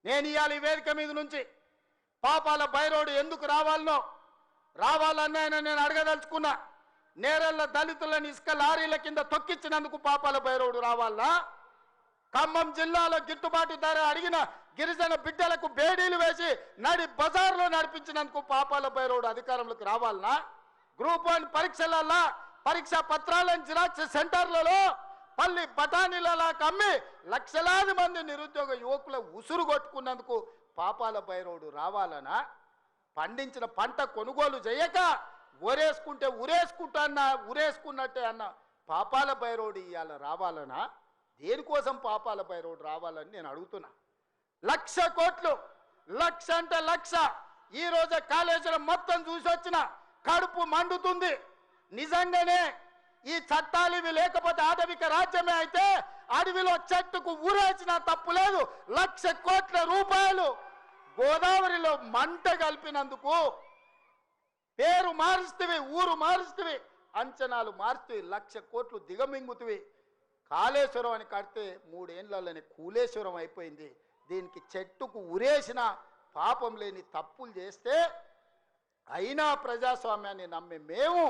నేను ఇవాళ ఈ వేదిక మీద నుంచి పాపాల బైరోడు ఎందుకు రావాలన్న నేను అడగదలుచుకున్నా. నేరెళ్ల దళితులను ఇసుక లారీల కింద తొక్కించినందుకు పాపాల బైరోడు రావాలా? ఖమ్మం జిల్లాలో గిట్టుబాటు ధర అడిగిన గిరిజన బిడ్డలకు బేడీలు వేసి నడి బజార్లో నడిపించినందుకు పాపాల బైరోడు అధికారంలోకి రావాలనా? గ్రూప్ 1 పరీక్షలలో పరీక్షా పత్రాలను జిరాక్స్ సెంటర్లలో పల్లి బఠానీలలా కమ్మి లక్షలాది మంది నిరుద్యోగ యువకుల ఉసురు కొట్టుకున్నందుకు పాపాల బైరోడు రావాలనా? పండించిన పంట కొనుగోలు చేయక ఉరేసుకున్నట్టే అన్న పాపాల బైరోడు ఇవాళ రావాలనా? దేనికోసం పాపాల బైరోడు రావాలని నేను అడుగుతున్నా. 1,00,000 కోట్లు, 1,00,000 అంటే 1,00,000. ఈ రోజు కాళేశ్వరం మొత్తం చూసి వచ్చిన కడుపు మండుతుంది. నిజంగానే ఈ చట్టాలు ఇవి లేకపోతే ఆటవిక రాజ్యమే అయితే అడవిలో చెట్టుకు ఊరేసిన తప్పు లేదు. 1,00,000 కోట్ల రూపాయలు గోదావరిలో మంట కలిపినందుకు పేరు మారుస్తువి, ఊరు మారుస్తువి, అంచనాలు మారుస్తువి, 1,00,000 కోట్లు దిగమింగుతువి. కాళేశ్వరం అని కడితే 3 ఏళ్లలోనే కూలేశ్వరం అయిపోయింది. దీనికి చెట్టుకు ఉరేసిన పాపం లేని తప్పులు చేస్తే అయినా ప్రజాస్వామ్యాన్ని నమ్మే మేము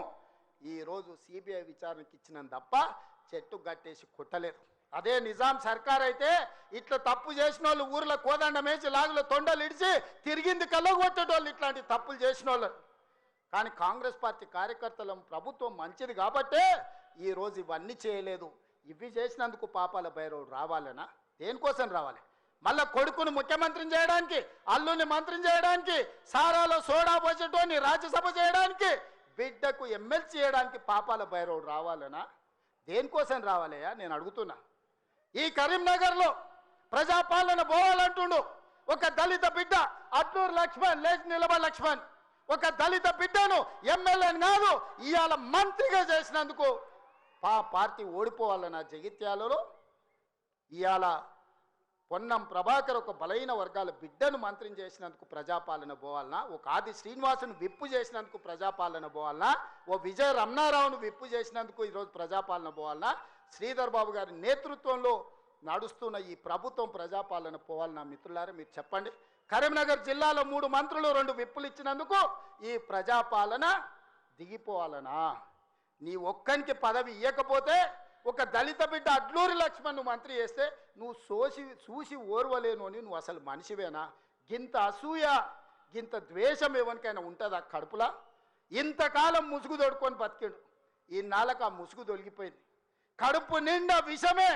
ఈరోజు సిబిఐ విచారణకి ఇచ్చినాం తప్ప చెట్టు గట్టేసి కొట్టలేదు. అదే నిజాం సర్కార్ అయితే ఇట్లా తప్పు చేసిన వాళ్ళు ఊర్లో కోదండం వేసి లాగులో తొండలు ఇడిచి తిరిగింది కళ్ళకు కొట్టేటోళ్ళు ఇట్లాంటి తప్పులు చేసిన వాళ్ళు. కానీ కాంగ్రెస్ పార్టీ కార్యకర్తల ప్రభుత్వం మంచిది కాబట్టే ఈరోజు ఇవన్నీ చేయలేదు. ఇవి చేసినందుకు పాపాల బైరోడు రావాలనా? దేనికోసం రావాలి? మళ్ళా కొడుకును ముఖ్యమంత్రిని చేయడానికి, అల్లుని మంత్రిని చేయడానికి, సారాలో సోడా పోసేటోని రాజ్యసభ చేయడానికి, బిడ్డకు ఎమ్మెల్సీ చేయడానికి పాపాల బైరోడు రావాలనా? దేనికోసం రావాలయ్యా నేను అడుగుతున్నా. ఈ కరీంనగర్లో ప్రజాపాలన పోవాలంటుండు ఒక దళిత బిడ్డ అట్లూరు లక్ష్మణ్, లేచి నిలబడి లక్ష్మణ్, ఒక దళిత బిడ్డను ఎమ్మెల్యేని కాదు ఇవాళ మంత్రిగా చేసినందుకు పార్టీ ఓడిపోవాలన్న జగిత్యాలలో ఇవాళ పొన్నం ప్రభాకర్ ఒక బలైన వర్గాల బిడ్డను మంత్రిని చేసినందుకు ప్రజాపాలన పోవాలనా? ఒక ఆది శ్రీనివాసును విప్పు చేసినందుకు ప్రజాపాలన పోవాలనా? ఓ విజయ రమణారావును విప్పు చేసినందుకు ఈరోజు ప్రజాపాలన పోవాలనా? శ్రీధర్ బాబు గారి నేతృత్వంలో నడుస్తున్న ఈ ప్రభుత్వం ప్రజాపాలన పోవాలనా? మిత్రులారా మీరు చెప్పండి. కరీంనగర్ జిల్లాలో 3 మంత్రులు 2 విప్పులు ఇచ్చినందుకు ఈ ప్రజాపాలన దిగిపోవాలనా? నీ ఒక్కనికి పదవి ఇవ్వకపోతే ఒక దళిత బిడ్డ అడ్లూరి లక్ష్మణ్ను మంత్రి చేస్తే నువ్వు చూసి ఓర్వలేను అని నువ్వు అసలు మనిషివేనా? గింత అసూయ, గింత ద్వేషం ఎవరికైనా ఉంటుందా కడుపులా? ఇంతకాలం ముసుగు తొడుకొని బతికాడు, ఈ నాళ్ళకు ఆ ముసుగు తొలగిపోయింది. కడుపు నిండా విషమే.